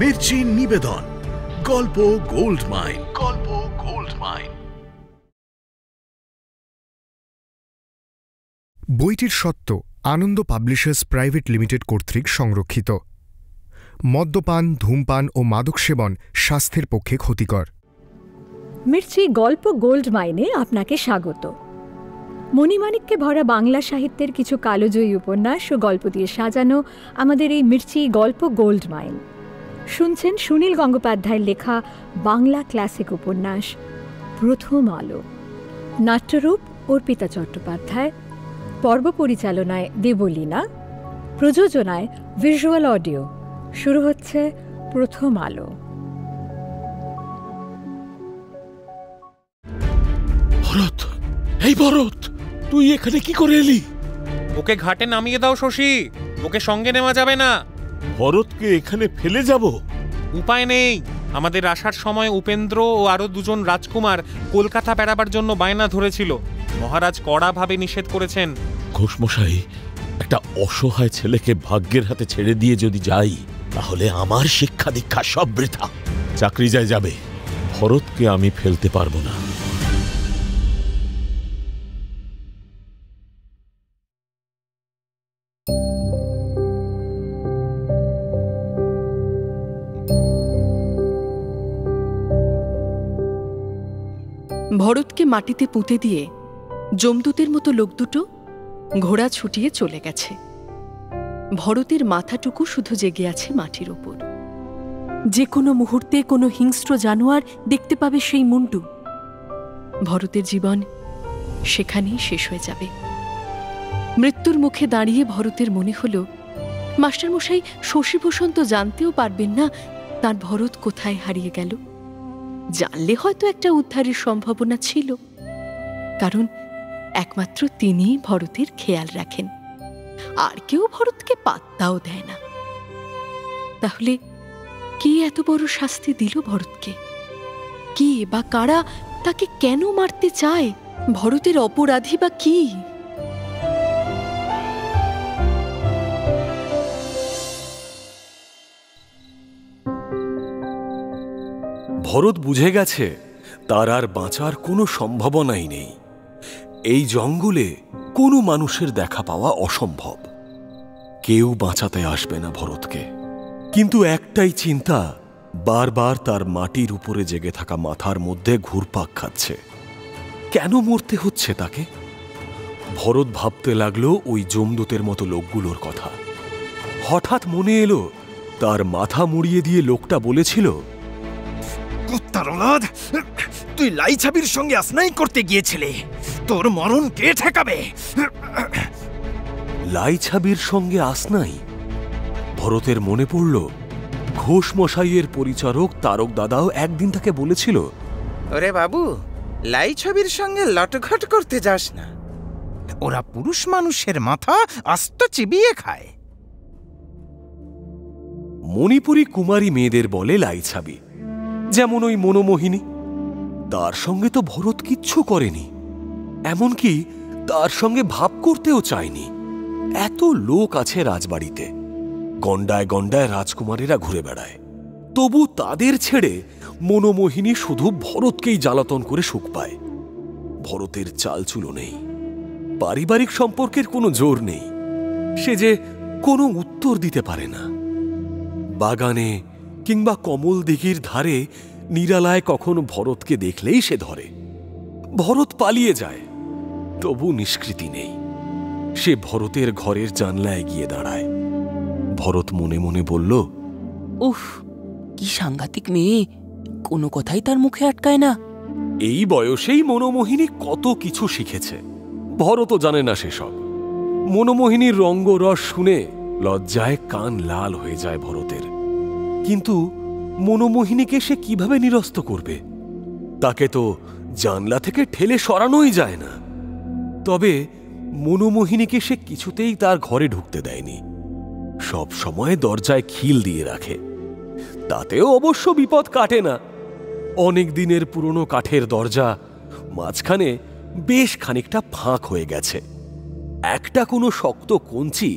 মির্চি নিবেদন গল্প gold mine. গল্প গোল্ড মাইন। বইটির সত্ত্ব আনন্দ পাবলিশার্স প্রাইভেট লিমিটেড কর্তৃক সংরক্ষিত। মদ্যপান, ধূমপান ও মাদক সেবন স্বাস্থ্যের পক্ষে ক্ষতিকর। মির্চি গল্প গোল্ড মাইনে আপনাকে স্বাগত। মণিমাণিক্যে ভরা বাংলা সাহিত্যের কিছু কালোজয়ী উপন্যাস ও গল্প দিয়ে সাজানো আমাদের এই মির্চি গল্প গোল্ড মাইন। শুনছেন সুনীল গঙ্গোপাধ্যায়ের লেখা বাংলা ক্লাসিক উপন্যাস প্রথম আলো। নাট্যরূপ অর্পিতা চট্টোপাধ্যায়, পর্ব পরিচালনায় দেবলীনা, প্রযোজনায় ভিজুয়াল অডিও। শুরু হচ্ছে প্রথম আলো। ভরত, এই ভরত, তুই এখানে কি করে এলি? ওকে ঘাটে নামিয়ে দাও শশী, ওকে সঙ্গে নেওয়া যাবে না। ভরতকে এখানে ফেলে যাব? উপায় নেই। আমাদের আসার সময় উপেন্দ্র ও আরো দুজন রাজকুমার কলকাতা বেড়াবার জন্য বায়না ধরেছিল। মহারাজ কড়াভাবে নিষেধ করেছেন। ঘোষমশাই, একটা অসহায় ছেলেকে ভাগ্যের হাতে ছেড়ে দিয়ে যদি যাই, তাহলে আমার শিক্ষা দীক্ষা সব বৃথা। চাকরি যায় যাবে, ভরতকে আমি ফেলতে পারবো না। ভরতকে মাটিতে পুঁতে দিয়ে যমদূতের মতো লোক দুটো ঘোড়া ছুটিয়ে চলে গেছে। ভরতের মাথাটুকু শুধু জেগে আছে মাটির ওপর। যে কোনো মুহূর্তে কোনো হিংস্র জানোয়ার দেখতে পাবে সেই মুন্ডু। ভরতের জীবন সেখানেই শেষ হয়ে যাবে। মৃত্যুর মুখে দাঁড়িয়ে ভরতের মনে হল, মাস্টারমশাই শশীভূষণ তো জানতেও পারবেন না তার ভরত কোথায় হারিয়ে গেল। জানলে হয়তো একটা উদ্ধারের সম্ভাবনা ছিল, কারণ একমাত্র তিনিই ভরতের খেয়াল রাখেন, আর কেউ ভরতকে পাত্তাও দেয় না। তাহলে কে এত বড় শাস্তি দিল ভরতকে? কে বা কারা তাকে কেন মারতে চায়? ভরতের অপরাধী বা কি? ভরত বুঝে গেছে তার আর বাঁচার কোনো সম্ভাবনাই নেই। এই জঙ্গলে কোনো মানুষের দেখা পাওয়া অসম্ভব। কেউ বাঁচাতে আসবে না ভরতকে। কিন্তু একটাই চিন্তা বারবার তার মাটির উপরে জেগে থাকা মাথার মধ্যে ঘুরপাক খাচ্ছে। কেন মরতে হচ্ছে তাকে? ভরত ভাবতে লাগলো ওই যমদূতের মতো লোকগুলোর কথা। হঠাৎ মনে এলো তার মাথা মুড়িয়ে দিয়ে লোকটা বলেছিল, তুই লাইছাবির সঙ্গে আসনাই করতে গিয়েছিলে, তোর মরণ কে ঠেকাবে? লাইছাবির সঙ্গে আসনাই? ভরতের মনে পড়ল ঘোষ মশাইয়ের পরিচারক তারক দাদাও একদিন তাকে বলেছিল, ওরে বাবু, লাইছাবির সঙ্গে লটঘট করতে যাস না, ওরা পুরুষ মানুষের মাথা আস্ত চিবিয়ে খায়। মণিপুরী কুমারী মেয়েদের বলে লাইছাবি, যেমন ওই মনোমোহিনী। তার সঙ্গে তো ভরত কিচ্ছু করেনি, এমনকি তার সঙ্গে ভাব করতেও চায়নি। এত লোক আছে রাজবাড়িতে, গন্ডায় গন্ডায় রাজকুমারীরা ঘুরে বেড়ায়, তবু তাদের ছেড়ে মনোমোহিনী শুধু ভরতকেই জ্বালাতন করে সুখ পায়। ভরতের চালচুলো নেই, পারিবারিক সম্পর্কের কোনো জোর নেই, সে যে কোনো উত্তর দিতে পারে না। বাগানে কিংবা কমল দিঘির ধারে নিরালায় কখনো ভরতকে দেখলেই সে ধরে। ভরত পালিয়ে যায়, তবু নিষ্কৃতি নেই। সে ভরতের ঘরের জানলায় গিয়ে দাঁড়ায়। ভরত মনে মনে বলল, উফ, কি সাংঘাতিক মেয়ে, কোনো কথাই তার মুখে আটকায় না। এই বয়সেই মনোমোহিনী কত কিছু শিখেছে, ভরতও জানে না সেসব। মনোমোহিনীর রঙ্গরস শুনে লজ্জায় কান লাল হয়ে যায় ভরতের। কিন্তু মনোমোহিনীকে সে কিভাবে নিরস্ত করবে? তাকে তো জানলা থেকে ঠেলে সরানোই যায় না। তবে মনোমোহিনীকে সে কিছুতেই তার ঘরে ঢুকতে দেয়নি, সব সময় দরজায় খিল দিয়ে রাখে। তাতেও অবশ্য বিপদ কাটে না। অনেক দিনের পুরনো কাঠের দরজা, মাঝখানে বেশ খানিকটা ফাঁক হয়ে গেছে। একটা কোনো শক্ত কঞ্চি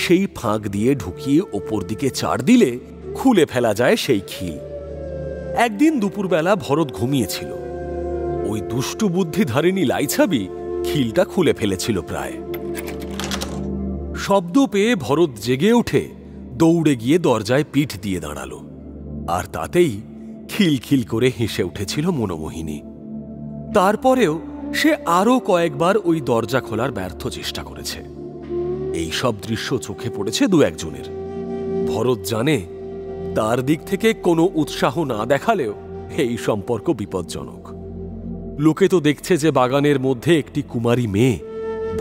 সেই ফাঁক দিয়ে ঢুকিয়ে ওপর দিকে চাড় দিলে খুলে ফেলা যায় সেই খিল। একদিন দুপুরবেলা ভরত ঘুমিয়েছিল। ওই দুষ্টু বুদ্ধিধারিণী লাইছাবি খিলটা খুলে ফেলেছিল প্রায়। শব্দ পেয়ে ভরত জেগে উঠে দৌড়ে গিয়ে দরজায় পিঠ দিয়ে দাঁড়ালো। আর তাতেই খিলখিল করে হেসে উঠেছিল মনোমোহিনী। তারপরেও সে আরও কয়েকবার ওই দরজা খোলার ব্যর্থ চেষ্টা করেছে। এই সব দৃশ্য চোখে পড়েছে দু একজনের। ভরত জানে তার দিক থেকে কোনো উৎসাহ না দেখালেও এই সম্পর্ক বিপজ্জনক। লোকে তো দেখছে যে বাগানের মধ্যে একটি কুমারী মেয়ে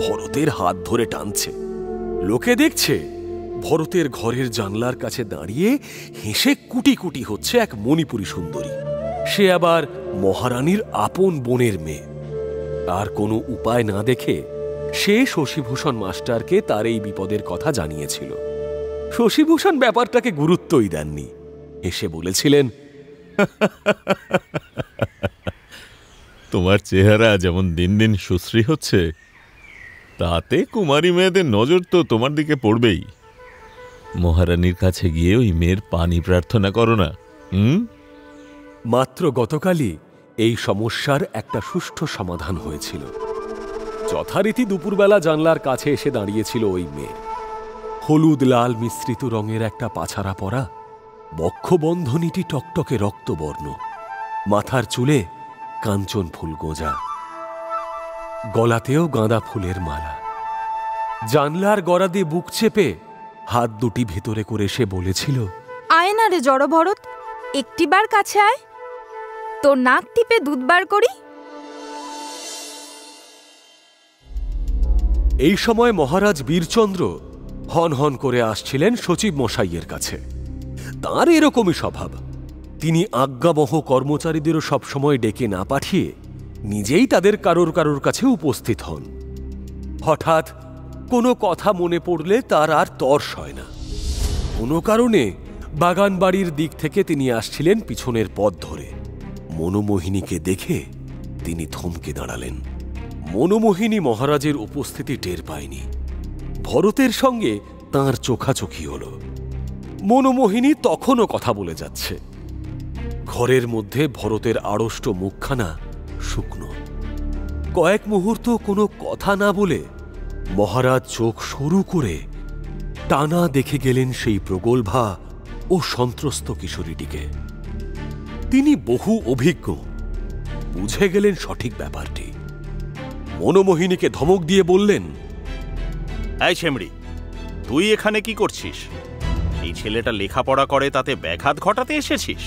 ভরতের হাত ধরে টানছে। লোকে দেখছে ভরতের ঘরের জানলার কাছে দাঁড়িয়ে হেসে কুটি কুটি হচ্ছে এক মণিপুরী সুন্দরী। সে আবার মহারানীর আপন বোনের মেয়ে। আর কোনো উপায় না দেখে সে শশীভূষণ মাস্টারকে তার এই বিপদের কথা জানিয়েছিল। শশীভূষণ ব্যাপারটাকে গুরুত্বই দেননি। এসে বলেছিলেন, তোমার চেহারা যেমন দিন দিন সুশ্রী হচ্ছে, তাতে কুমারী মেয়েদের নজর তো তোমার দিকে পড়বেই। মহারানীর কাছে গিয়ে ওই মেয়ের পানি প্রার্থনা করো না। মাত্র গতকালই এই সমস্যার একটা সুষ্ঠু সমাধান হয়েছিল। যথারীতি দুপুরবেলা জানলার কাছে এসে দাঁড়িয়েছিল ওই মেয়ে। হলুদ লাল মিশ্রিত রঙের একটা পাছাড়া পরা, বক্ষবন্ধনীটি টকটকে রক্তবর্ণ, মাথার চুলে কাঞ্চন ফুল গোঁজা, গলাতেও গাঁদা ফুলের মালা। জানলার গড়া দিয়ে বুক চেপে হাত দুটি ভেতরে করে সে বলেছিল, আয় না রে জড় ভরত, একটিবার কাছে আয়, তোর নাক টিপে দুধ বার করি। এই সময় মহারাজ বীরচন্দ্র হন হন করে আসছিলেন সচিব মশাইয়ের কাছে। তাঁর এরকমই স্বভাব। তিনি আজ্ঞাবহ কর্মচারীদেরও সবসময় ডেকে না পাঠিয়ে নিজেই তাদের কারোর কারোর কাছে উপস্থিত হন। হঠাৎ কোনো কথা মনে পড়লে তার আর তর্স হয় না। কোনো কারণে বাগান বাড়ির দিক থেকে তিনি আসছিলেন পিছনের পথ ধরে। মনোমোহিনীকে দেখে তিনি থমকে দাঁড়ালেন। মনোমোহিনী মহারাজের উপস্থিতি টের পায়নি। ভরতের সঙ্গে তাঁর চোখাচোখি হল। মনোমোহিনী তখনও কথা বলে যাচ্ছে। ঘরের মধ্যে ভরতের আড়ষ্ট মুখখানা শুকনো। কয়েক মুহূর্ত কোনো কথা না বলে মহারাজ চোখ সরু করে টানা দেখে গেলেন সেই প্রগল্ভা ও সন্ত্রস্ত কিশোরীটিকে। তিনি বহু অভিজ্ঞ, বুঝে গেলেন সঠিক ব্যাপারটি। মনোমোহিনীকে ধমক দিয়ে বললেন, এই ছেমড়ি, তুই এখানে কি করছিস? এই ছেলেটা লেখাপড়া করে তাতে ব্যাঘাত ঘটাতে এসেছিস?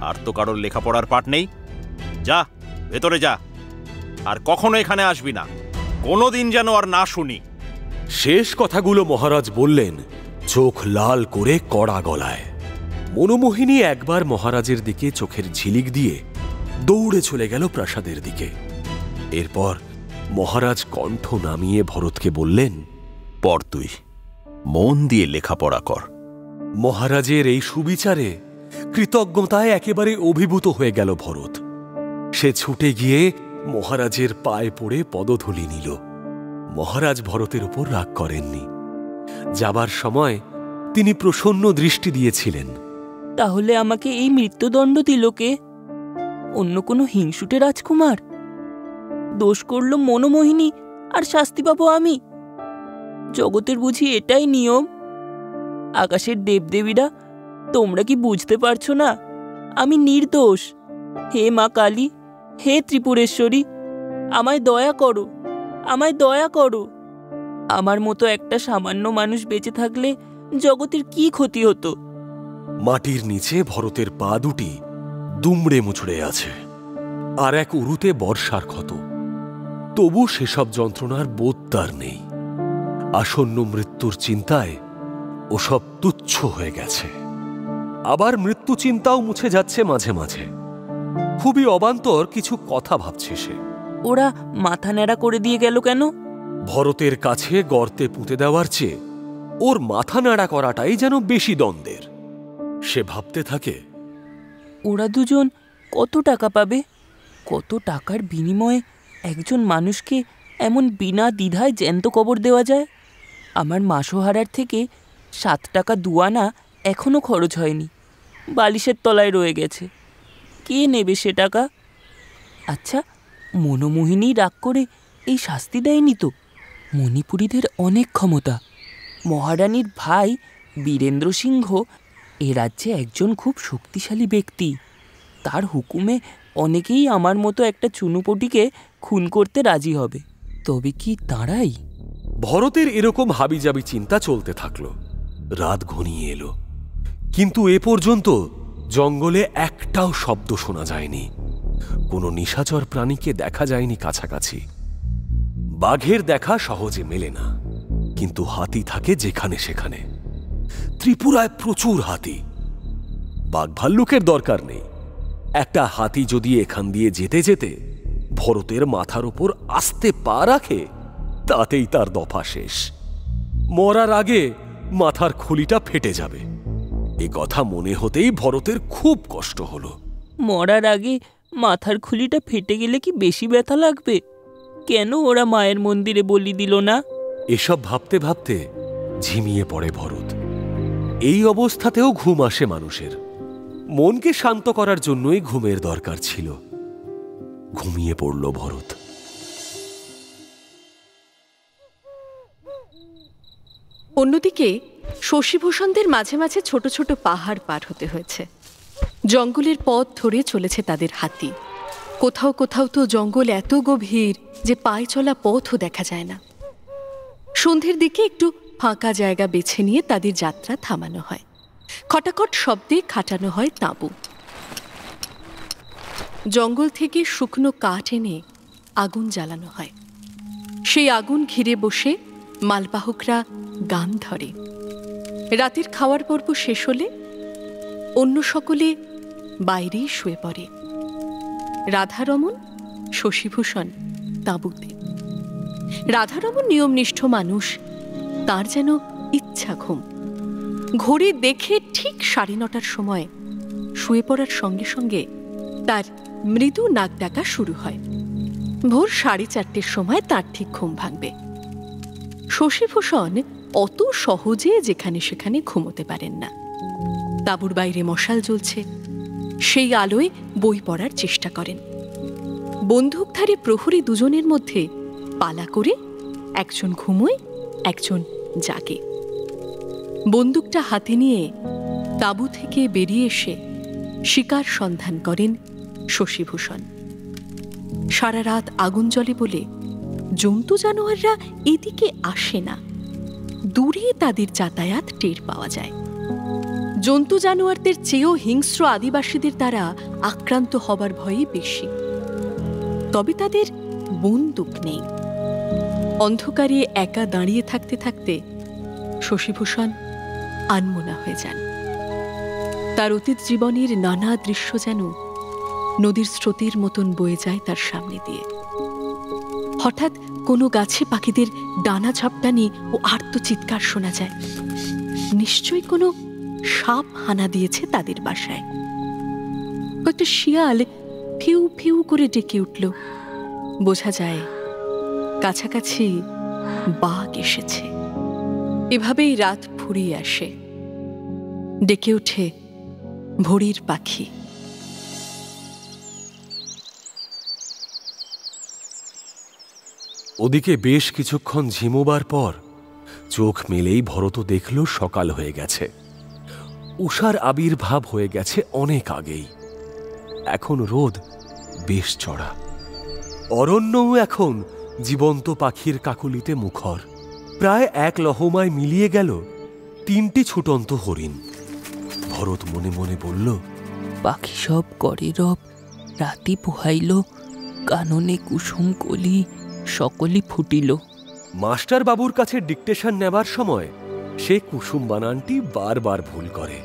আর তো কারোর লেখাপড়ার পাঠ নেই। যা ভেতরে যা, আর কখনো এখানে আসবি না, কোনোদিন যেন আর না শুনি। শেষ কথাগুলো মহারাজ বললেন চোখ লাল করে কড়া গলায়। মনোমোহিনী একবার মহারাজের দিকে চোখের ঝিলিক দিয়ে দৌড়ে চলে গেল প্রাসাদের দিকে। এরপর মহারাজ কণ্ঠ নামিয়ে ভরতকে বললেন, পর তুই মন দিয়ে লেখাপড়া কর। মহারাজের এই সুবিচারে কৃতজ্ঞতায় একেবারে অভিভূত হয়ে গেল ভরত। সে ছুটে গিয়ে মহারাজের পায়ে পড়ে পদধূলি নিল। মহারাজ ভরতের উপর রাগ করেননি। যাবার সময় তিনি প্রসন্ন দৃষ্টি দিয়েছিলেন। তাহলে আমাকে এই মৃত্যুদণ্ড দিল কে? অন্য কোনো হিংসুটে রাজকুমার? দোষ করল মনোমোহিনী, আর শাস্তি পাবো আমি? জগতের বুঝি এটাই নিয়ম? আকাশের দেবদেবীরা, তোমরা কি বুঝতে পারছো না আমি নির্দোষ? হে মা কালী, হে ত্রিপুরেশ্বরী, আমায় দয়া করো, আমায় দয়া করো। আমার মতো একটা সামান্য মানুষ বেঁচে থাকলে জগতের কি ক্ষতি হতো? মাটির নিচে ভরতের পা দুটি দুমড়ে মুচড়ে আছে, আর এক উরুতে বর্ষার ক্ষত। তবু সেসব যন্ত্রণার বোধ তার নেই। আসন্ন মৃত্যুর চিন্তায় ওসব তুচ্ছ হয়ে গেছে। আবার মৃত্যু চিন্তাও মুছে যাচ্ছে মাঝে মাঝে। খুবই অবান্তর কিছু কথা ভাবছে সে। ওরা মাথা ন্যাড়া করে দিয়ে গেল কেন? ভরতের কাছে গর্তে পুঁতে দেওয়ার চেয়ে ওর মাথা নাড়া করাটাই যেন বেশি দ্বন্দ্বের। সে ভাবতে থাকে, ওরা দুজন কত টাকা পাবে? কত টাকার বিনিময়ে একজন মানুষকে এমন বিনা দ্বিধায় জ্যান্ত কবর দেওয়া যায়? আমার মাসোহারার থেকে 7 টাকা 2 আনা এখনো খরচ হয়নি, বালিশের তলায় রয়ে গেছে। কে নেবে সে টাকা? আচ্ছা, মনোমোহিনী রাগ করে এই শাস্তি দেয়নি তো? মণিপুরীদের অনেক ক্ষমতা। মহারানীর ভাই বীরেন্দ্র সিংহ এ রাজ্যে একজন খুব শক্তিশালী ব্যক্তি। তার হুকুমে অনেকেই আমার মতো একটা চুনুপটিকে খুন করতে রাজি হবে। তবে কি তাঁরাই? ভরতের এরকম হাবিজাবি চিন্তা চলতে থাকলো। রাত ঘনিয়ে এলো, কিন্তু এ পর্যন্ত জঙ্গলে একটাও শব্দ শোনা যায়নি। কোনো নিশাচর প্রাণীকে দেখা যায়নি কাছাকাছি। বাঘের দেখা সহজে মেলে না, কিন্তু হাতি থাকে যেখানে সেখানে। ত্রিপুরায় প্রচুর হাতি। বাঘ ভাল্লুকের দরকার নেই। একটা হাতি যদি এখান দিয়ে যেতে যেতে ভরতের মাথার উপর আস্তে পা রাখে, তাতেই তার দফা শেষ। মরার আগে মাথার খুলিটা ফেটে যাবে। এ কথা মনে হতেই ভরতের খুব কষ্ট হলো। মরার আগে মাথার খুলিটা ফেটে গেলে কি বেশি ব্যথা লাগবে? কেন ওরা মায়ের মন্দিরে বলি দিল না? এসব ভাবতে ভাবতে ঝিমিয়ে পড়ে ভরত। এই অবস্থাতেও ঘুম আসে মানুষের। মনকে শান্ত করার জন্যই ঘুমের দরকার ছিল। ঘুমিয়ে পড়ল ভরত। অন্যদিকে শশীভূষণদের মাঝে মাঝে ছোট ছোট পাহাড় পার হতে হয়েছে। জঙ্গলের পথ ধরে চলেছে তাদের হাতি। কোথাও কোথাও তো জঙ্গল এত গভীর যে পায়ে চলা পথও দেখা যায় না। সন্ধ্যের দিকে একটু ফাঁকা জায়গা বেছে নিয়ে তাদের যাত্রা থামানো হয়। খটাখট শব্দে খাটানো হয় তাঁবু। জঙ্গল থেকে শুকনো কাঠ এনে আগুন জ্বালানো হয়। সেই আগুন ঘিরে বসে মালবাহকরা গান ধরে। রাতের খাওয়ার পর্ব শেষ হলে অন্য সকলে বাইরেই শুয়ে পড়ে। রাধারমণ, শশীভূষণ তাঁবুতে। রাধারমণ নিয়মনিষ্ঠ মানুষ, তার যেন ইচ্ছা ঘুম। ঘড়ি দেখে ঠিক 9:30টার সময় শুয়ে পড়ার সঙ্গে সঙ্গে তার মৃদু নাক ডাকা শুরু হয়। ভোর 4:30টার সময় তার ঠিক ঘুম ভাঙবে। শশীভূষণ অত সহজে যেখানে সেখানে ঘুমোতে পারেন না। তাঁবুর বাইরে মশাল জ্বলছে, সেই আলোয় বই পড়ার চেষ্টা করেন। বন্দুকধারী প্রহরী দুজনের মধ্যে পালা করে একজন ঘুমোয়, একজন জাগে। বন্দুকটা হাতে নিয়ে তাঁবু থেকে বেরিয়ে এসে শিকার সন্ধান করেন শশীভূষণ। সারা রাত আগুন জ্বলে বলে জন্তু জানোয়াররা এদিকে আসে না। দূরে তাদের যাতায়াত টের পাওয়া যায়। জন্তু জানোয়ারদের চেয়েও হিংস্র আদিবাসীদের দ্বারা আক্রান্ত হবার ভয়ই বেশি। তবে তাদের বন্দুক নেই। অন্ধকারে একা দাঁড়িয়ে থাকতে থাকতে শশীভূষণ আনমনা হয়ে যান। তার অতীত জীবনের নানা দৃশ্য যেন নদীর স্রোতের মতন বয়ে যায় তার সামনে দিয়ে। হঠাৎ কোনো গাছে পাখিদের ডানা ঝাপটানি ও আর্ত চিৎকার শোনা যায়। নিশ্চয়ই কোনো সাপ হানা দিয়েছে তাদের বাসায়। কয়েকটা শিয়াল ফিউ ফিউ করে ডেকে উঠল। বোঝা যায় কাছাকাছি বাঘ এসেছে। এভাবেই রাত ফুরিয়ে আসে। ডেকে ওঠে ভোরের পাখি। ওদিকে বেশ কিছুক্ষণ ঝিমোবার পর চোখ মেলেই ভরত দেখল সকাল হয়ে গেছে। উষার আবির্ভাব হয়ে গেছে অনেক আগেই। এখন রোদ বেশ চড়া। অরণ্যও এখন জীবন্ত পাখির কাকলিতে মুখর। প্রায় এক লহমায় মিলিয়ে গেল 3টি ছুটন্ত হরিণ। ভরত মনে মনে বলল, পাখি সব করে রব, রাতি পোহাইল, কাননে কুসুম কলি সকলই ফুটিল। মাস্টার বাবুর কাছে ডিকটেশন নেবার সময় সে কুসুম বানানটি বারবার ভুল করে।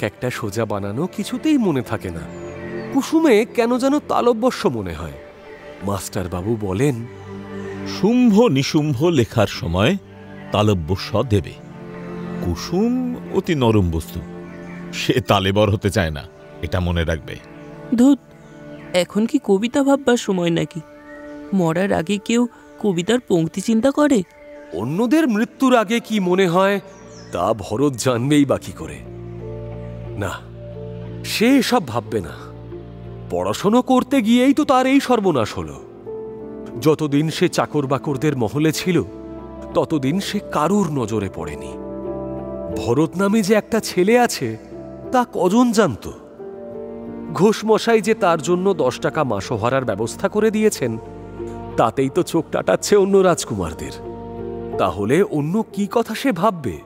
একটা সোজা বানানো কিছুতেই মনে থাকে না। কুসুমে কেন যেন তালব্যস্য মনে হয়। মাস্টার বাবু বলেন, শুম্ভ নিশুম্ভ লেখার সময় তালব্যস্য দেবে। কুসুম অতি নরম বস্তু, সে তালেবর হতে চায় না, এটা মনে রাখবে। ধুত, এখন কি কবিতা ভাববার সময় নাকি? মরার আগে কেউ কবিতার পংক্তি চিন্তা করে? অন্যদের মৃত্যুর আগে কি মনে হয় তা ভরত জানবেই বা কি করে। না, সে এসব ভাববে না। পড়াশোনা করতে গিয়েই তো তার এই সর্বনাশ হলো। যতদিন সে চাকর বাকরদের মহলে ছিল ততদিন সে কারুর নজরে পড়েনি। ভরত নামে যে একটা ছেলে আছে তা কজন জানত? ঘোষমশাই যে তার জন্য 10 টাকা মাসোহারার ব্যবস্থা করে দিয়েছেন, তাতেই তো চোখ টাটাচ্ছে অন্য রাজকুমারদের। তাহলে অন্য কি কথা সে ভাববে?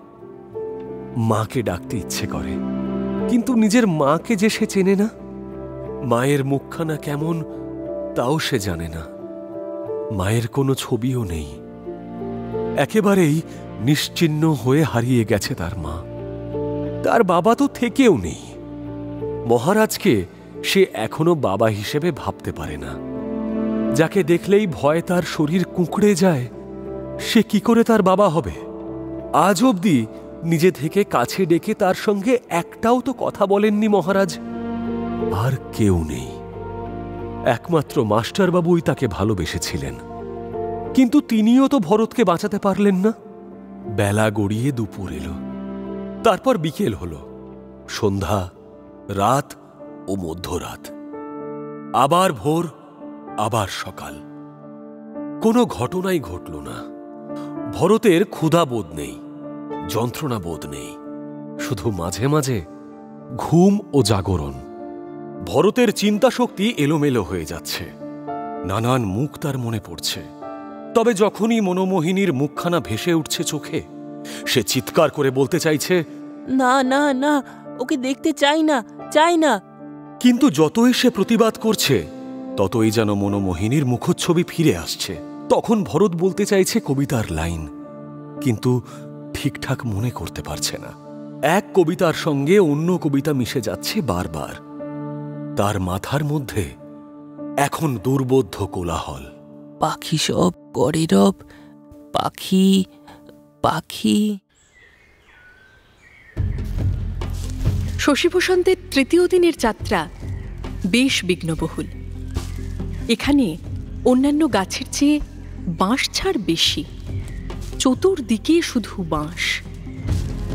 মাকে ডাকতে ইচ্ছে করে, কিন্তু নিজের মাকে যে সে চেনে না, মায়ের মুখখানা কেমন তাও সে জানে না। মায়ের কোনো ছবিও নেই। একেবারেই নিশ্চিহ্ন হয়ে হারিয়ে গেছে তার মা। তার বাবা তো থেকেও নেই। মহারাজকে সে এখনো বাবা হিসেবে ভাবতে পারে না। যাকে দেখলেই ভয় তার শরীর কুঁকড়ে যায়, সে কি করে তার বাবা হবে? আজ অবধি নিজে থেকে কাছে ডেকে তার সঙ্গে একটাও তো কথা বলেননি মহারাজ। আর কেউ নেই, একমাত্র মাস্টারবাবুই তাকে ভালোবেসেছিলেন। কিন্তু তিনিও তো ভরতকে বাঁচাতে পারলেন না। বেলা গড়িয়ে দুপুর এলো, তারপর বিকেল হলো, সন্ধ্যা, রাত ও মধ্যরাত, আবার ভোর, আবার সকাল। কোনো ঘটনাই ঘটল না। ভরতের ক্ষুধা বোধ নেই, যন্ত্রণা বোধ নেই, শুধু মাঝে মাঝে ঘুম ও জাগরণ। ভরতের চিন্তা শক্তি এলোমেলো হয়ে যাচ্ছে, নানান মুখ তার মনে পড়ছে। তবে যখনই মনোমোহিনীর মুখখানা ভেসে উঠছে চোখে, সে চিৎকার করে বলতে চাইছে, না না না, ওকে দেখতে চাই না, চাই না। কিন্তু যতই সে প্রতিবাদ করছে ততই যেন মনোমোহিনীর মুখচ্ছবি ফিরে আসছে। তখন ভরত বলতে চাইছে কবিতার লাইন, কিন্তু ঠিকঠাক মনে করতে পারছে না। এক কবিতার সঙ্গে অন্য কবিতা মিশে যাচ্ছে বারবার। তার মাথার মধ্যে এখন দুর্বোধ্য কোলাহল। পাখি সব করে রব, পাখি পাখি। শশীভূষণদের তৃতীয় দিনের যাত্রা বেশ বিঘ্নবহুল। এখানে অন্যান্য গাছের চেয়ে বাঁশ ছাড় বেশি। চতুর্দিকে শুধু বাঁশ।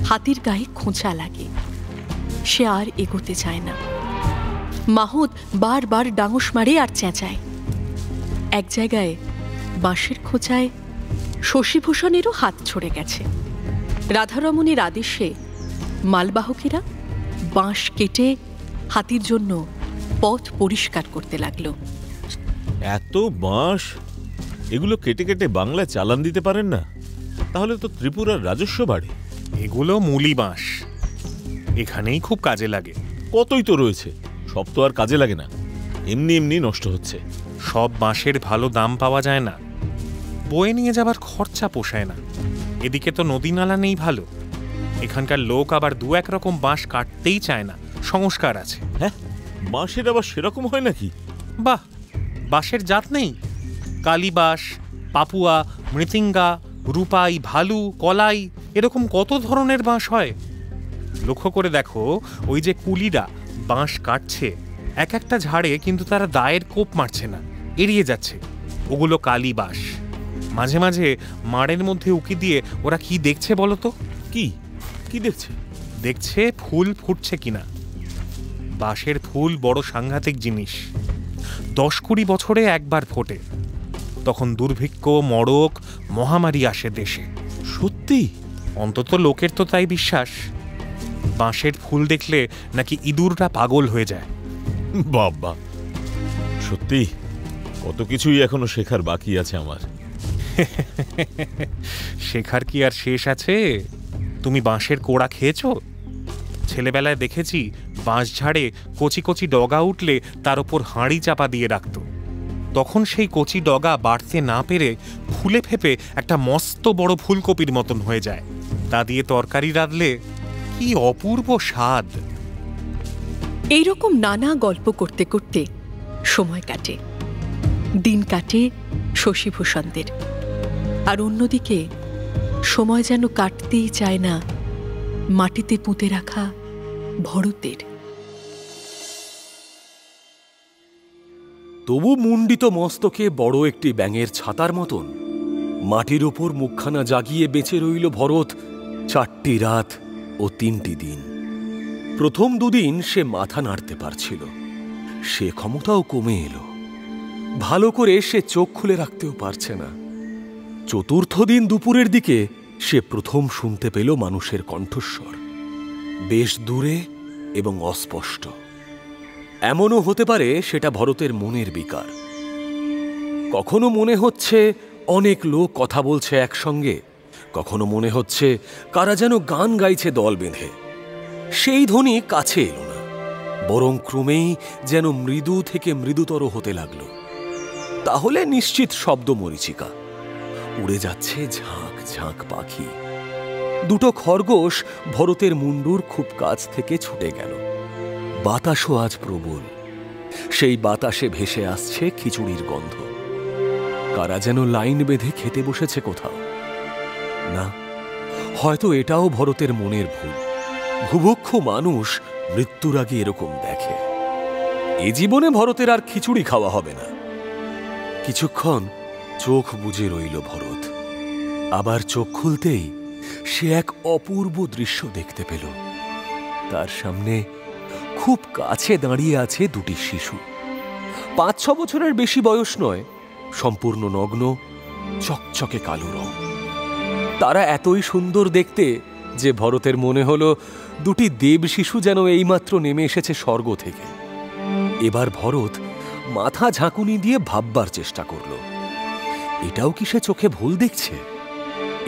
হাতির গায়ে খোঁচা লাগে, সে আর এগোতে চায় না। মাহত বারবার ডাঙস মারে আর চেঁচায়। এক জায়গায় বাঁশের খোঁচায় শশীভূষণেরও হাত ছড়ে গেছে। রাধারমণের আদেশে মালবাহকেরা বাঁশ কেটে হাতির জন্য পথ পরিষ্কার করতে লাগলো। এত বাঁশ, এগুলো কেটে কেটে বাংলায় চালান দিতে পারেন না? তাহলে তো ত্রিপুরার রাজস্ব বাড়ে। এগুলো মূলি বাঁশ, এখানেই খুব কাজে লাগে। কতই তো রয়েছে, সব তো আর কাজে লাগে না, এমনি এমনি নষ্ট হচ্ছে। সব বাঁশের ভালো দাম পাওয়া যায় না, বয়ে নিয়ে যাবার খরচা পোষায় না। এদিকে তো নদী নালা নেই ভালো। এখানকার লোক আবার 2-1 রকম বাঁশ কাটতেই চায় না, সংস্কার আছে। হ্যাঁ, বাঁশের আবার সেরকম হয় নাকি? বাহ, বাঁশের জাত নেই? কালীবাঁশ, পাপুয়া, মৃতিঙ্গা, রূপাই, ভালু, কলাই, এরকম কত ধরনের বাঁশ হয়। লক্ষ্য করে দেখো, ওই যে কুলিরা বাঁশ কাটছে, এক একটা ঝাড়ে কিন্তু তারা দায়ের কোপ মারছে না, এড়িয়ে যাচ্ছে। ওগুলো কালীবাঁশ। মাঝে মাঝে মাড়ের মধ্যে উকি দিয়ে ওরা কি দেখছে বলো তো? কি কি দেখছে? দেখছে ফুল ফুটছে কিনা। বাঁশের ফুল বড় সাংঘাতিক জিনিস। 10-20 বছরে একবার ফোটে। তখন দুর্ভিক্ষ, মড়ক, মহামারী আসে দেশে। সত্যি? অন্তত লোকের তো তাই বিশ্বাস। বাঁশের ফুল দেখলে নাকি ইঁদুররা পাগল হয়ে যায়। বাবা, সত্যি কত কিছুই এখনো শেখার বাকি আছে আমার। শেখার কি আর শেষ আছে? তুমি বাঁশের কোড়া খেয়েছো? ছেলেবেলায় দেখেছি বাঁশ ঝাড়ে কচি কচি ডগা উঠলে তার ওপর হাঁড়ি চাপা দিয়ে রাখত। তখন সেই কচি ডগা বাড়তে না পেরে ফুলে ফেপে একটা মস্ত বড় ফুলকপির মতন হয়ে যায়। তা দিয়ে তরকারি রাঁধলে কি অপূর্ব স্বাদ। এইরকম নানা গল্প করতে করতে সময় কাটে, দিন কাটে শশীভূষণদের। আর অন্যদিকে সময় যেন কাটতেই চায় না মাটিতে পুঁতে রাখা ভরতের। তবু মুন্ডিত মস্তকে বড় একটি ব্যাঙের ছাতার মতন মাটির ওপর মুখখানা জাগিয়ে বেঁচে রইল ভরত 4টি রাত ও 3টি দিন। প্রথম দুদিন সে মাথা নাড়তে পারছিল, সে ক্ষমতাও কমে এলো। ভালো করে সে চোখ খুলে রাখতেও পারছে না। চতুর্থ দিন দুপুরের দিকে সে প্রথম শুনতে পেল মানুষের কণ্ঠস্বর, বেশ দূরে এবং অস্পষ্ট। এমনও হতে পারে সেটা ভরতের মনের বিকার। কখনো মনে হচ্ছে অনেক লোক কথা বলছে একসঙ্গে, কখনো মনে হচ্ছে কারা যেন গান গাইছে দল বেঁধে। সেই ধ্বনি কাছে এলো না, বরং ক্রমেই যেন মৃদু থেকে মৃদুতর হতে লাগলো। তাহলে নিশ্চিত শব্দ মরীচিকা। উড়ে যাচ্ছে ঝাঁক ঝাঁক পাখি। দুটো খরগোশ ভরতের মুন্ডুর খুব কাছ থেকে ছুটে গেল। বাতাসও আজ প্রবল, সেই বাতাসে ভেসে আসছে খিচুড়ির গন্ধ। কারা যেন লাইন বেঁধে খেতে বসেছে কোথাও। না, হয়তো এটাও ভরতের মনের ভুল। ভুভুক্ষু মানুষ মৃত্যুর আগে এরকম দেখে। এ জীবনে ভরতের আর খিচুড়ি খাওয়া হবে না। কিছুক্ষণ চোখ বুজে রইল ভরত। আবার চোখ খুলতেই সে এক অপূর্ব দৃশ্য দেখতে পেল। তার সামনে খুব কাছে দাঁড়িয়ে আছে দুটি শিশু। 5-6 বছরের বেশি বয়স নয়, সম্পূর্ণ নগ্ন, চকচকে কালো রং। তারা এতই সুন্দর দেখতে যে ভরতের মনে হল দুটি দেব শিশু যেন এইমাত্র নেমে এসেছে স্বর্গ থেকে। এবার ভরত মাথা ঝাঁকুনি দিয়ে ভাববার চেষ্টা করল, এটাও কি সে চোখে ভুল দেখছে?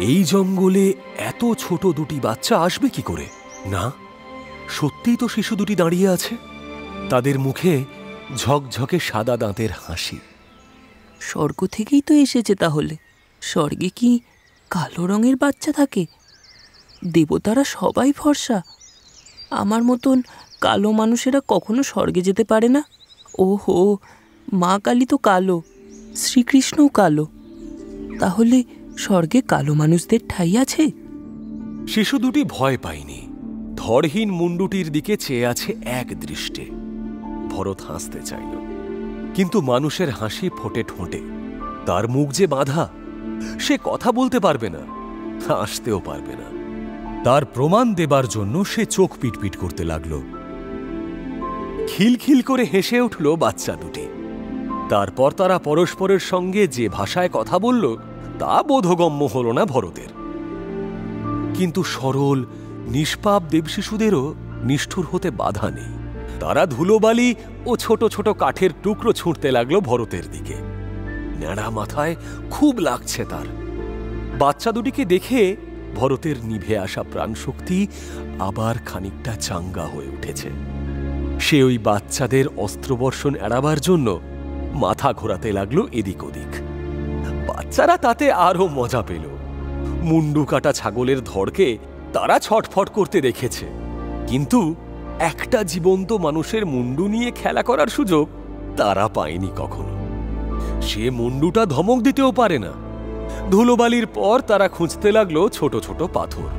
এই জঙ্গলে এত ছোট দুটি বাচ্চা আসবে কি করে? না, সত্যিই তো শিশু দুটি দাঁড়িয়ে আছে। তাদের মুখে ঝকঝকে সাদা দাঁতের হাসি। স্বর্গ থেকেই তো এসেছে তাহলে। স্বর্গে কি কালো রঙের বাচ্চা থাকে? দেবতারা সবাই ফর্সা। আমার মতন কালো মানুষেরা কখনো স্বর্গে যেতে পারে না। ওহো, মা কালী তো কালো, শ্রীকৃষ্ণও কালো। তাহলে স্বর্গে কালো মানুষদের ঠাঁই আছে? শিশু দুটি ভয় পায়নি। ধড়হীন মুন্ডুটির দিকে চেয়ে আছে এক দৃষ্টে। ভরত হাসতে চাইল, কিন্তু মানুষের হাসি ফোটে ঠোঁটে। তার মুখ যে বাঁধা, সে কথা বলতে পারবে না, হাসতেও পারবে না। তার প্রমাণ দেবার জন্য সে চোখ পিটপিট করতে লাগল। খিলখিল করে হেসে উঠল বাচ্চা দুটি। তারপর তারা পরস্পরের সঙ্গে যে ভাষায় কথা বলল তা বোধগম্য হল না ভরতের। কিন্তু সরল নিষ্পাপ দেবশিশুদেরও নিষ্ঠুর হতে বাধা নেই। তারা ধুলোবালি ও ছোট ছোট কাঠের টুকরো ছুঁড়তে লাগলো ভরতের দিকে। ন্যাড়া মাথায় খুব লাগছে তার। বাচ্চা দুটিকে দেখে ভরতের নিভে আসা প্রাণশক্তি আবার খানিকটা চাঙ্গা হয়ে উঠেছে। সে ওই বাচ্চাদের অস্ত্রবর্ষণ এড়াবার জন্য মাথা ঘোরাতে লাগলো এদিক ওদিক। বাচ্চারা তাতে আরো মজা পেল। মুন্ডু কাটা ছাগলের ধড়কে তারা ছটফট করতে দেখেছে, কিন্তু একটা জীবন্ত মানুষের মুন্ডু নিয়ে খেলা করার সুযোগ তারা পায়নি কখনো। সে মুন্ডুটা ধমক দিতেও পারে না। ধুলোবালির পর তারা খুঁজতে লাগলো ছোট ছোট পাথর।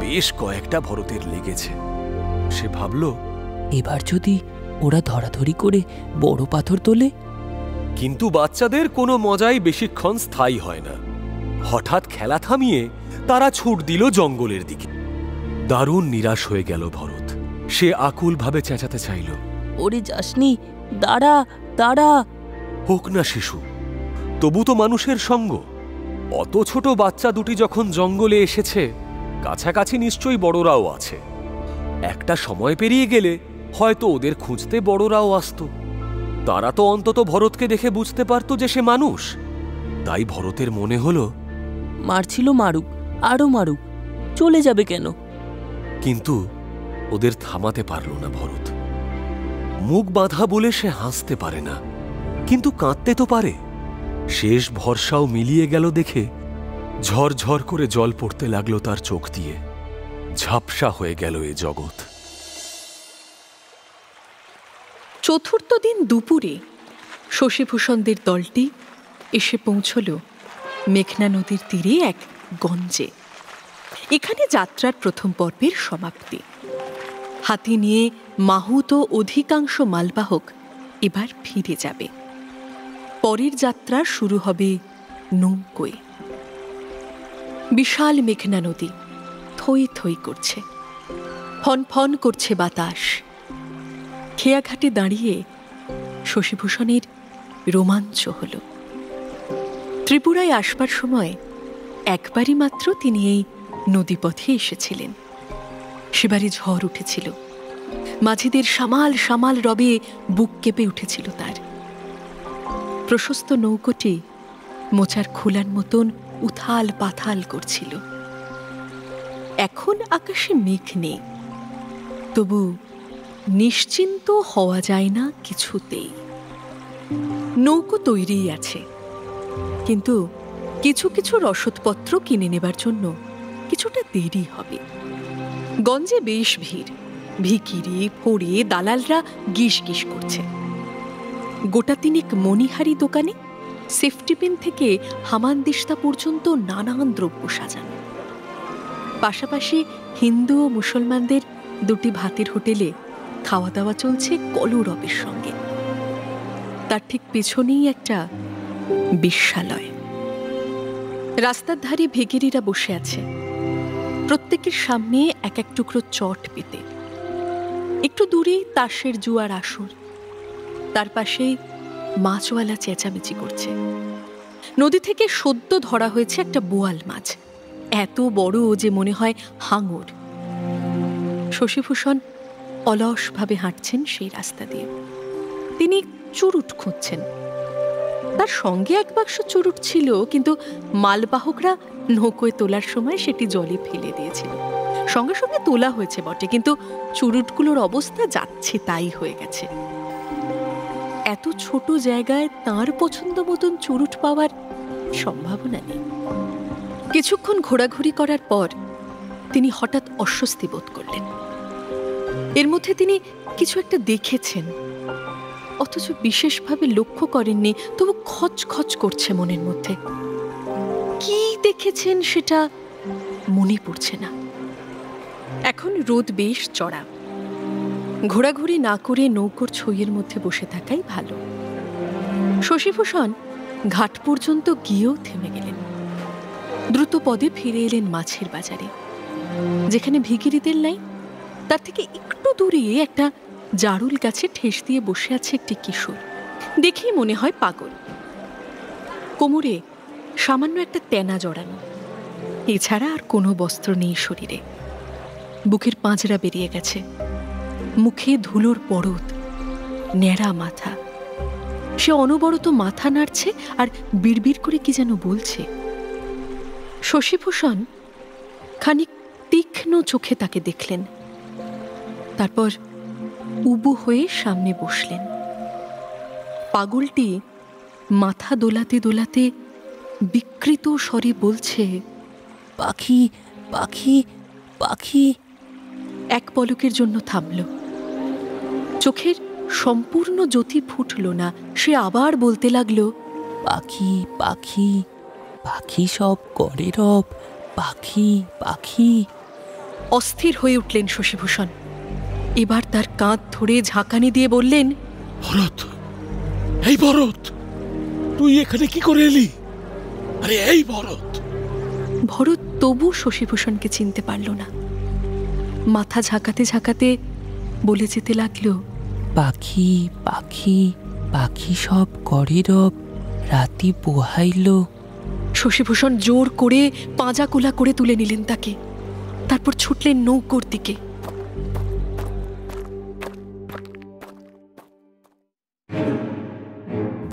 বেশ কয়েকটা ভরতের লেগেছে। সে ভাবল, এবার যদি ওরা ধরাধরি করে বড় পাথর তোলে। কিন্তু বাচ্চাদের কোনো মজাই বেশিক্ষণ স্থায়ী হয় না। হঠাৎ খেলা থামিয়ে তারা ছুট দিল জঙ্গলের দিকে। দারুণ নিরাশ হয়ে গেল ভরত। সে আকুলভাবে চেঁচাতে চাইল, ওরে যাসনি, দাঁড়া দাঁড়া। হোক না শিশু, তবু তো মানুষের সঙ্গ। অত ছোট বাচ্চা দুটি যখন জঙ্গলে এসেছে, কাছাকাছি নিশ্চয়ই বড়রাও আছে। একটা সময় পেরিয়ে গেলে হয়তো ওদের খুঁজতে বড়রাও আসত। তারা তো অন্তত ভরতকে দেখে বুঝতে পারত যে সে মানুষ। তাই ভরতের মনে হলো, মারছিল মারুক, আরো মারুক, চলে যাবে কেন? কিন্তু ওদের থামাতে পারল না ভরত। মুখ বাঁধা বলে সে হাসতে পারে না, কিন্তু কাঁদতে তো পারে। শেষ ভরসাও মিলিয়ে গেল দেখে ঝরঝর করে জল পড়তে লাগলো তার চোখ দিয়ে। ঝাপসা হয়ে গেল এ জগৎ। চতুর্থ দিন দুপুরে শশীভূষণদের দলটি এসে পৌঁছল মেঘনা নদীর তীরে এক গঞ্জে। এখানে যাত্রার প্রথম পর্বের সমাপ্তি। হাতি নিয়ে মাহুত অধিকাংশ মালবাহক এবার ফিরে যাবে। পরের যাত্রা শুরু হবে নৌকোয়। বিশাল মেঘনা নদী থই থই করছে। ফন ফন করছে বাতাস। খেয়াঘাটে দাঁড়িয়ে শশীভূষণের রোমাঞ্চ হল। ত্রিপুরায় আসবার সময় একবারই মাত্র তিনি এই নদীপথে এসেছিলেন। সেবারে ঝড় উঠেছিল, মাঝিদের সামাল সামাল রবে বুক কেঁপে উঠেছিল তার। প্রশস্ত নৌকোটি মোচার খোলার মতন উথাল পাথাল করছিল। এখন আকাশে মেঘ নেই, তবু নিশ্চিন্ত হওয়া যায় না কিছুতেই। নৌকো তৈরি আছে, কিন্তু কিছু কিছু রসদপত্র কিনে নেবার জন্য কিছুটা দেরি হবে। গঞ্জে বেশ ভিড়, ভিখিরি ফড়ে দালালরা গিস গিস করছে। গোটা তিনেক মণিহারি দোকানে সেফটি পিন থেকে হামানদিস্তা পর্যন্ত নানান দ্রব্য সাজানো। পাশাপাশি হিন্দু ও মুসলমানদের দুটি ভাতের হোটেলে খাওয়া দাওয়া চলছে কলরবের সঙ্গে। তার ঠিক পেছনেই একটা বেশ্যালয়। রাস্তার ধারে ভিখিরিরা বসে আছে, প্রত্যেকের সামনে এক এক টুকরো চট পেতে। একটু দূরেই তাসের জুয়ার আসর, তার পাশেই মাছওয়ালা চেঁচামেচি করছে। নদী থেকে সদ্য ধরা হয়েছে একটা বোয়াল মাছ, এত বড় যে মনে হয় হাঙর। শশীভূষণ অলসভাবে হাঁটছেন সেই রাস্তা দিয়ে। তিনি চুরুট খুঁজছেন। তার সঙ্গে এক বাক্স চুরুট ছিল, কিন্তু মালবাহকরা নৌকোয় তোলার সময় সেটি জলে ফেলে দিয়েছিল। সঙ্গে সঙ্গে তোলা হয়েছে বটে, কিন্তু চুরুটগুলোর অবস্থা যাচ্ছে তাই হয়ে গেছে। এত ছোট জায়গায় তার পছন্দ মতন চুরুট পাওয়ার সম্ভাবনা নেই। কিছুক্ষণ ঘোরাঘুরি করার পর তিনি হঠাৎ অস্বস্তি বোধ করলেন। এর মধ্যে তিনি কিছু একটা দেখেছেন, অথচ বিশেষভাবে লক্ষ্য করেননি, তবু খচখচ করছে মনের মধ্যে। কি দেখেছেন সেটা মনে পড়ছে না। এখন রোদ বেশ চড়া, ঘোরাঘুরি না করে নৌকোর ছইয়ের মধ্যে বসে থাকাই ভালো। শশীভূষণ ঘাট পর্যন্ত গিয়েও থেমে গেলেন। দ্রুত পদে ফিরে এলেন মাছের বাজারে, যেখানে ভিখিরিদের লাইন। তার থেকে একটু দূরে একটা জারুল গাছে ঠেস দিয়ে বসে আছে একটি কিশোর। দেখেই মনে হয় পাগল। কোমরে সামান্য একটা তেনা জড়ানো, এছাড়া আর কোনো বস্ত্র নেই শরীরে। বুকের পাঁজরা বেরিয়ে গেছে, মুখে ধুলোর পরত, ন্যাড়া মাথা। সে অনবরত মাথা নাড়ছে আর বিড়বিড় করে কি যেন বলছে। শশীভূষণ খানিক তীক্ষ্ণ চোখে তাকে দেখলেন, তারপর উবু হয়ে সামনে বসলেন। পাগলটি মাথা দোলাতে দোলাতে বিকৃত স্বরে বলছে, পাখি পাখি পাখি। এক পলকের জন্য থামল, চোখের সম্পূর্ণ জ্যোতি ফুটল না। সে আবার বলতে লাগলো, পাখি পাখি পাখি সব করে রব, পাখি পাখি। অস্থির হয়ে উঠলেন শশীভূষণ। এবার তার কাঁধ ধরে ঝাঁকানি দিয়ে বললেন, ভরত, এই ভরত, তুই এখানে কি করে এলি? আরে এই ভরত। ভরত তবু শশীভূষণকে চিনতে পারল না। মাথা ঝাঁকাতে ঝাঁকাতে বলে যেতে লাগলো, পাখি পাখি পাখি সব করে রব, রাতি পোহাইল। শশীভূষণ জোর করে পাঁজা কোলা করে তুলে নিলেন তাকে, তারপর ছুটলেন নৌকোর দিকে।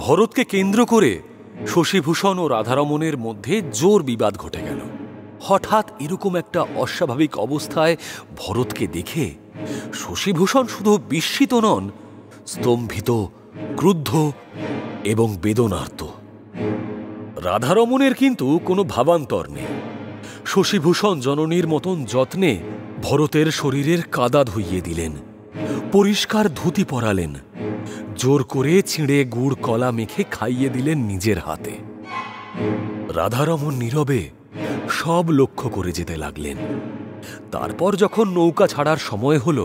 ভরতকে কেন্দ্র করে শশীভূষণ ও রাধারমণের মধ্যে জোর বিবাদ ঘটে গেল। হঠাৎ এরকম একটা অস্বাভাবিক অবস্থায় ভরতকে দেখে শশীভূষণ শুধু বিস্মিত নন, স্তম্ভিত, ক্রুদ্ধ এবং বেদনার্ত। রাধারমণের কিন্তু কোনো ভাবান্তর নেই। শশীভূষণ জননীর মতন যত্নে ভরতের শরীরের কাদা ধুইয়ে দিলেন, পরিষ্কার ধুতি পরালেন, জোর করে ছিঁড়ে গুড় কলা মেখে খাইয়ে দিলেন নিজের হাতে। রাধারমণ নীরবে সব লক্ষ্য করে যেতে লাগলেন। তারপর যখন নৌকা ছাড়ার সময় হল,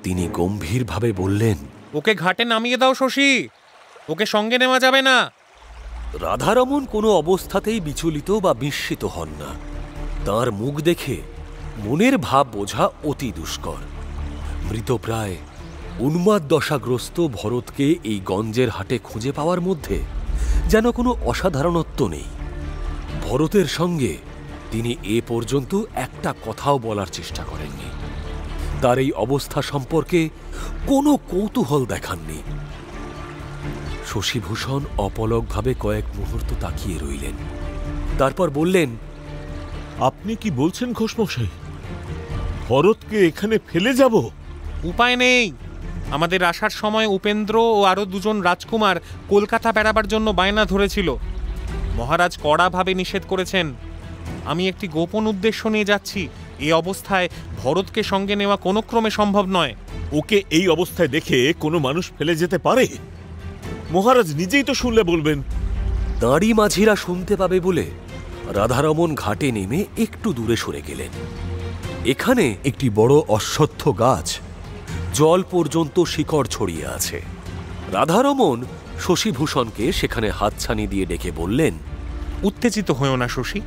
তিনি গম্ভীরভাবে বললেন, ওকে ঘাটে নামিয়ে দাও শশী, ওকে সঙ্গে নেওয়া যাবে না। রাধারমণ কোনো অবস্থাতেই বিচলিত বা বিস্মিত হন না। তাঁর মুখ দেখে মনের ভাব বোঝা অতি দুষ্কর। মৃতপ্রায় উন্মাদ দশাগ্রস্ত ভরতকে এই গঞ্জের হাটে খুঁজে পাওয়ার মধ্যে যেন কোনো অসাধারণত্ব নেই। ভরতের সঙ্গে তিনি এ পর্যন্ত একটা কথাও বলার চেষ্টা করেননি। তার এই অবস্থা সম্পর্কে কোনো কৌতূহল দেখাননি। শশীভূষণ অপলকভাবে কয়েক মুহূর্ত তাকিয়ে রইলেন, তারপর বললেন, আপনি কি বলছেন ঘোষমশাই? ভরতকে এখানে ফেলে যাব? উপায় নেই। আমাদের আসার সময় উপেন্দ্র ও আরো দুজন রাজকুমার কলকাতা বেড়াবার জন্য বায়না ধরেছিল। মহারাজ কড়াভাবে নিষেধ করেছেন। আমি একটি গোপন উদ্দেশ্য নিয়ে যাচ্ছি। এই অবস্থায় ভরতকে সঙ্গে নেওয়া কোনো ক্রমে সম্ভব নয়। ওকে এই অবস্থায় দেখে কোনো মানুষ ফেলে যেতে পারে? মহারাজ নিজেই তো শুনলে বলবেন। দাঁড়ি মাঝিরা শুনতে পাবে বলে রাধারমণ ঘাটে নেমে একটু দূরে সরে গেলেন। এখানে একটি বড় অশ্বত্থ গাছ, জল পর্যন্ত শিকড় ছড়িয়ে আছে। রাধারমণ শশীভূষণকে সেখানে হাতছানি দিয়ে ডেকে বললেন, উত্তেজিত হয়েও না শশী।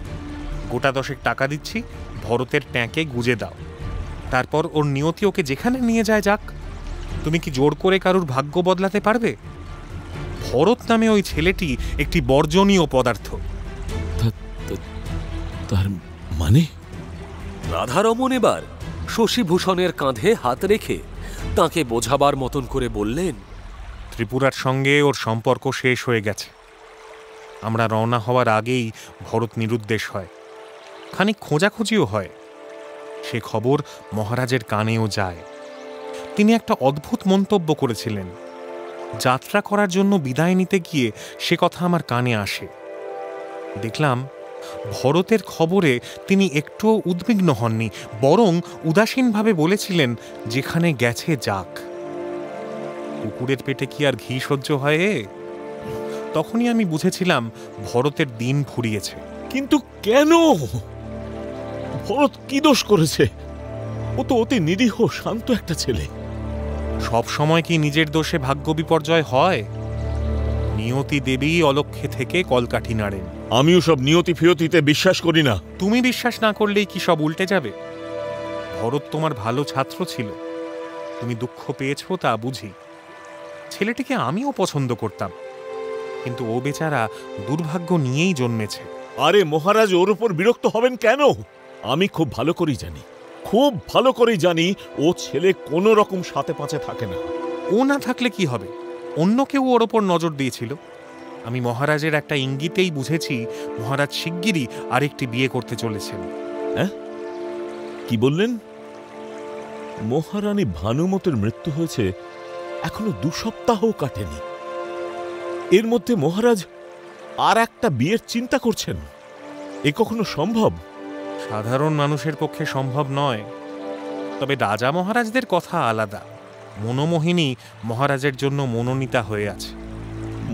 গোটা 10 টাকা দিচ্ছি, ভরতের ট্যাঁকে গুজে দাও। তারপর ওর নিয়তি ওকে যেখানে নিয়ে যায় যাক। তুমি কি জোর করে কারুর ভাগ্য বদলাতে পারবে? ভরত নামে ওই ছেলেটি একটি বর্জনীয় পদার্থ। তার মানে? রাধারমণ এবার শশীভূষণের কাঁধে হাত রেখে তাকে বোঝাবার মতন করে বললেন, ত্রিপুরার সঙ্গে ওর সম্পর্ক শেষ হয়ে গেছে। আমরা রওনা হওয়ার আগেই ভরত নিরুদ্দেশ হয়, খানিক খোঁজাখুঁজিও হয়। সে খবর মহারাজের কানেও যায়। তিনি একটা অদ্ভুত মন্তব্য করেছিলেন। যাত্রা করার জন্য বিদায় নিতে গিয়ে সে কথা আমার কানে আসে। দেখলাম ভরতের খবরে তিনি একটুও উদ্বিগ্ন হননি, বরং উদাসীনভাবে বলেছিলেন, যেখানে গেছে যাক। কুকুরের পেটে কি আর ঘি সহ্য হয়? তখনই আমি বুঝেছিলাম ভরতের দিন ফুরিয়েছে। কিন্তু কেন? ভরত কি দোষ করেছে? ও তো অতি নিরীহ শান্ত একটা ছেলে। সব সময় কি নিজের দোষে ভাগ্য বিপর্যয় হয়? নিয়তি দেবী অলক্ষ্যে থেকে কলকাঠি নাড়েন। আমিও সব নিয়তি ফিয়তিতে বিশ্বাস করি না। তুমি বিশ্বাস না করলেই কি সব উল্টে যাবে? ভরত তোমার ভালো ছাত্র ছিল, তুমি দুঃখ পেয়েছ তা বুঝি। ছেলেটিকে আমিও পছন্দ করতাম, কিন্তু ও বেচারা দুর্ভাগ্য নিয়েই জন্মেছে। আরে মহারাজ ওর উপর বিরক্ত হবেন কেন? আমি খুব ভালো করেই জানি ও ছেলে কোনো রকম সাথে পাঁচে থাকে না। ও না থাকলে কি হবে? অন্য কেউ ওর ওপর নজর দিয়েছিল। আমি মহারাজের একটা ইঙ্গিতেই বুঝেছি মহারাজ শিগগিরই আরেকটি বিয়ে করতে চলেছেন। হ্যাঁ, কি বললেন? মহারানী ভানুমতির মৃত্যু হয়েছে এখনো 2 সপ্তাহ কাটেনি, এর মধ্যে মহারাজ আর একটা বিয়ের চিন্তা করছেন? এ কখনো সম্ভব? সাধারণ মানুষের পক্ষে সম্ভব নয়। তবে রাজা মহারাজদের কথা আলাদা। মনোমোহিনী মহারাজের জন্য মনোনীতা হয়ে আছে।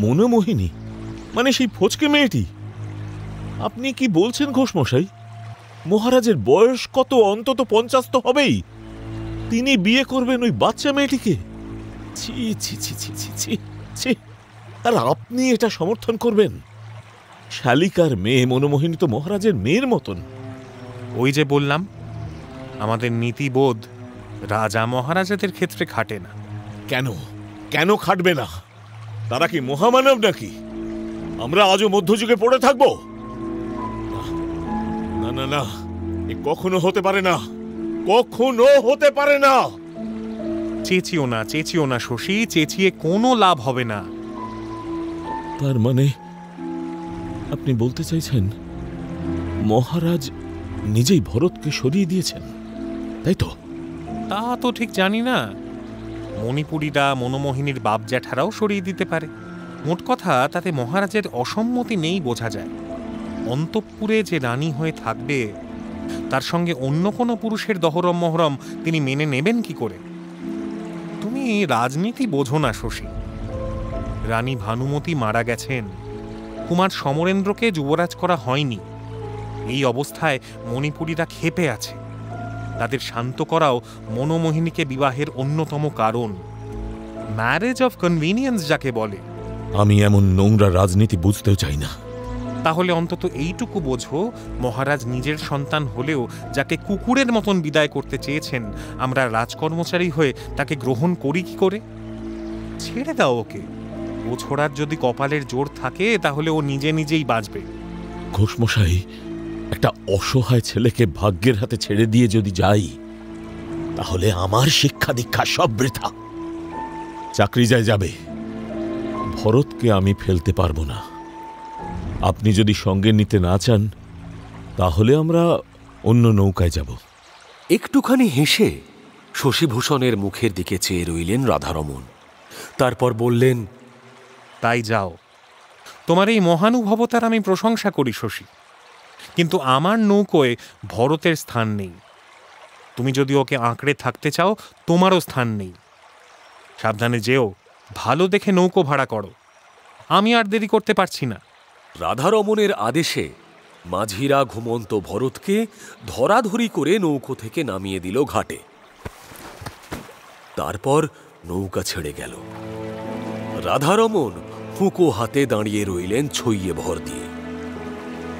মনোমোহিনী মানে সেই ফচকে মেয়েটি? আপনি কি বলছেন ঘোষমশাই? মহারাজের বয়স কত? অন্তত 50 তো হবেই। তিনি বিয়ে করবেন ওই বাচ্চা মেয়েটিকে? ছি ছি ছি ছি ছি ছি ছি! আর আপনি এটা সমর্থন করবেন? শালিকার মেয়ে মনোমোহিনী তো মহারাজের মেয়ের মতন। ওই যে বললাম, আমাদের নীতিবোধ রাজা মহারাজাদের ক্ষেত্রে খাটে না। কেন কেন খাটবে না? তারা কি মহামানব নাকি? আমরা আজও মধ্যযুগে পড়ে থাকবো? না না না, এ কখনো হতে পারে না, কখনো হতে পারে না। চেঁচিও না শশী, চেঁচিয়ে কোনো লাভ হবে না। তার মানে আপনি বলতে চাইছেন মহারাজ নিজেই ভরতকে সরিয়ে দিয়েছেন, তাই তো? তা তো ঠিক জানি না। মণিপুরীরা মনোমোহিনীর বাপ জ্যাঠারাও সরিয়ে দিতে পারে। মোট কথা, তাতে মহারাজের অসম্মতি নেই বোঝা যায়। অন্তঃপুরে যে রানী হয়ে থাকবে, তার সঙ্গে অন্য কোনো পুরুষের দহরম মহরম তিনি মেনে নেবেন কি করে? তুমি রাজনীতি বোঝো না শশী। রানী ভানুমতি মারা গেছেন, কুমার সমরেন্দ্রকে যুবরাজ করা হয়নি। এই অবস্থায় মণিপুরীরা ক্ষেপে আছে। তাদের শান্ত করাও মনোমোহিনীকে বিবাহের অন্যতম কারণ। ম্যারেজ অফ কনভিনিয়েন্স যাকে বলে। আমি এমন নোংরা রাজনীতি বুঝতেও চাই না। তাহলে অন্তত এইটুকু বোঝো, মহারাজ নিজের সন্তান হলেও যাকে কুকুরের মতন বিদায় করতে চেয়েছেন, আমরা রাজকর্মচারী হয়ে তাকে গ্রহণ করি কি করে? ছেড়ে দাও ওকে। ও ছোড়ার যদি কপালের জোর থাকে তাহলে ও নিজে নিজেই বাঁচবে। ঘোষমশাই, একটা অসহায় ছেলেকে ভাগ্যের হাতে ছেড়ে দিয়ে যদি যাই, তাহলে আমার শিক্ষা দীক্ষা সব বৃথা। চাকরি যায় যাবে, ভরতকে আমি ফেলতে পারবো না। আপনি যদি সঙ্গে নিতে না চান, তাহলে আমরা অন্য নৌকায় যাব। একটুখানি হেসে শশীভূষণের মুখের দিকে চেয়ে রইলেন রাধারমণ। তারপর বললেন, তাই যাও, তোমার এই মহানুভবতার আমি প্রশংসা করি শশী, কিন্তু আমার নৌকোয় ভরতের স্থান নেই। তুমি যদি ওকে আঁকড়ে থাকতে চাও, তোমারও স্থান নেই। সাবধানে যেও, ভালো দেখে নৌকো ভাড়া করো। আমি আর দেরি করতে পারছি না। রাধারমণের আদেশে মাঝিরা ঘুমন্ত ভরতকে ধরাধরি করে নৌকো থেকে নামিয়ে দিল ঘাটে। তারপর নৌকা ছেড়ে গেল। রাধারমণ হুঁকো হাতে দাঁড়িয়ে রইলেন ছইয়ে ভর দিয়ে।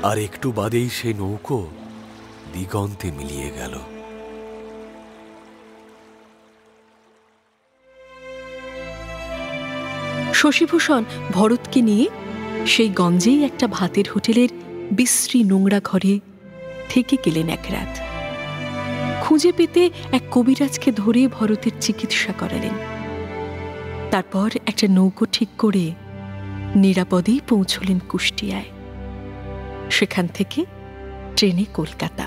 আর একটু বাদেই সে নৌকো দিগন্তে মিলিয়ে গেল। শশীভূষণ ভরতকে নিয়ে সেই গঞ্জেই একটা ভাতের হোটেলের বিশ্রী নোংরা ঘরে থেকে গেলেন এক রাত। খুঁজে পেতে এক কবিরাজকে ধরে ভরতের চিকিৎসা করালেন। তারপর একটা নৌকো ঠিক করে নিরাপদেই পৌঁছলেন কুষ্টিয়ায়। সেখান থেকে ট্রেনে কলকাতা।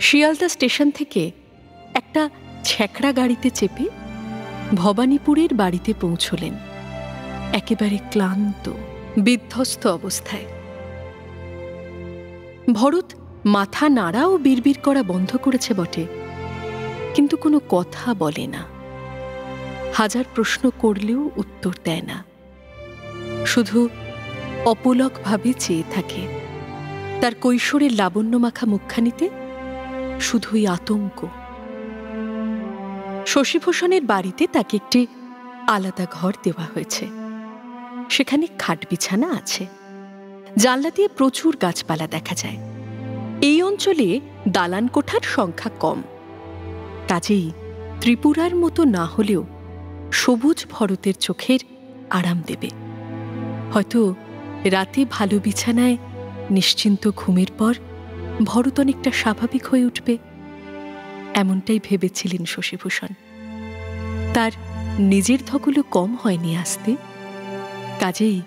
শিয়ালদা স্টেশন থেকে একটা ছ্যাঁকড়া গাড়িতে চেপে ভবানীপুরের বাড়িতে পৌঁছলেন, একেবারে ক্লান্ত বিধ্বস্ত অবস্থায়। ভরত মাথা নাড়া ও বিড়বিড় করা বন্ধ করেছে বটে, কিন্তু কোনো কথা বলে না। হাজার প্রশ্ন করলেও উত্তর দেয় না, শুধু অপলকভাবে চেয়ে থাকে। তার কৈশোরের লাবণ্যমাখা মুখখানিতে শুধুই আতঙ্ক। শশীভূষণের বাড়িতে তাকে একটি আলাদা ঘর দেওয়া হয়েছে। সেখানে খাট বিছানা আছে। জানলা দিয়ে প্রচুর গাছপালা দেখা যায়। এই অঞ্চলে দালান কোঠার সংখ্যা কম, কাজেই ত্রিপুরার মতো না হলেও সবুজ ভরতের চোখের আরাম দেবে। হয়তো রাতে ভালো বিছানায় নিশ্চিন্ত ঘুমের পর ভরত অনেকটা স্বাভাবিক হয়ে উঠবে, এমনটাই ভেবেছিলেন শশীভূষণ। তার নিজের ধকলও কম হয়নি আসতে, কাজেই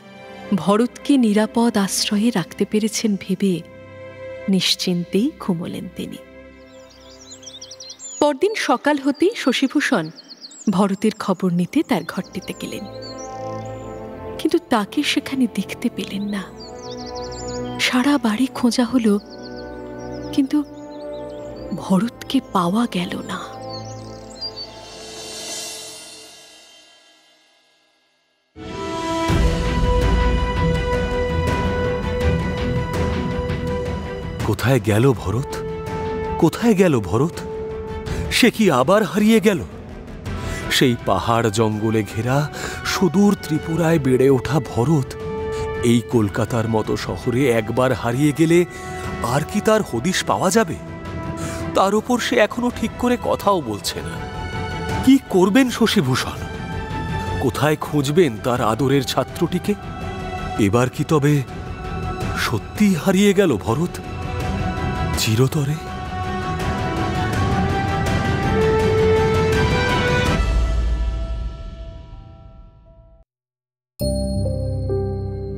ভরতকে নিরাপদ আশ্রয়ে রাখতে পেরেছেন ভেবে নিশ্চিন্তেই ঘুমোলেন তিনি। পরদিন সকাল হতেই শশীভূষণ ভরতের খবর নিতে তার ঘরটিতে গেলেন, কিন্তু তাকে সেখানে দেখতে পেলেন না। সারা বাড়ি খোঁজা হলো, কিন্তু ভরতকে পাওয়া গেল না। কোথায় গেল ভরত? কোথায় গেল ভরত? সে কি আবার হারিয়ে গেল? সেই পাহাড় জঙ্গলে ঘেরা সুদূর ত্রিপুরায় বেড়ে ওঠা ভরত এই কলকাতার মতো শহরে একবার হারিয়ে গেলে আর কি তার হদিশ পাওয়া যাবে? তার উপর সে এখনো ঠিক করে কথাও বলছে না। কি করবেন শশীভূষণ? কোথায় খুঁজবেন তার আদরের ছাত্রটিকে? এবার কি তবে সত্যি হারিয়ে গেল ভরত চিরতরে?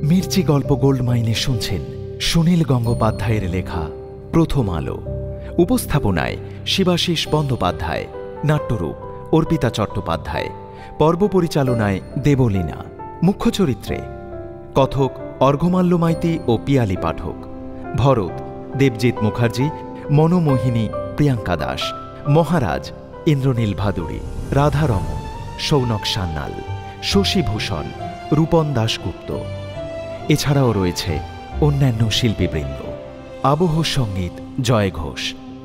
মির্চি গল্প গোল্ডমাইনে শুনছেন সুনীল গঙ্গোপাধ্যায়ের লেখা প্রথম আলো। উপস্থাপনায় শিবাশিস বন্দ্যোপাধ্যায়, নাট্যরূপ অর্পিতা চট্টোপাধ্যায়, পর্ব পরিচালনায় দেবলীনা, মুখ্য চরিত্রে কথক অর্ঘ্যমাল্য মাইতি ও পিয়ালি পাঠক, ভরত দেবজিৎ মুখার্জি, মনোমোহিনী প্রিয়াঙ্কা দাস, মহারাজ ইন্দ্রনীল ভাদুড়ী, রাধারমণ সৌনক সান্যাল, শশীভূষণ রূপন দাশগুপ্ত। এছাড়াও রয়েছে অন্যান্য শিল্পীবৃন্দ। আবহ সঙ্গীত জয় ঘোষ,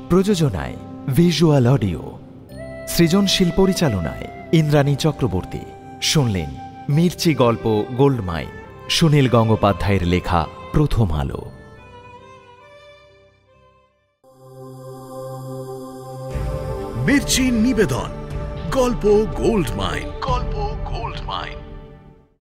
প্রযোজনায় ভিজুয়াল অডিও, সৃজনশীল পরিচালনায় ইন্দ্রাণী চক্রবর্তী। শুনলেন মির্চি গল্প গোল্ডমাইন, সুনীল গঙ্গোপাধ্যায়ের লেখা প্রথম আলো। মির্চি নিবেদন গল্প গোল্ড মাইন। গল্প গোল্ড মাইন।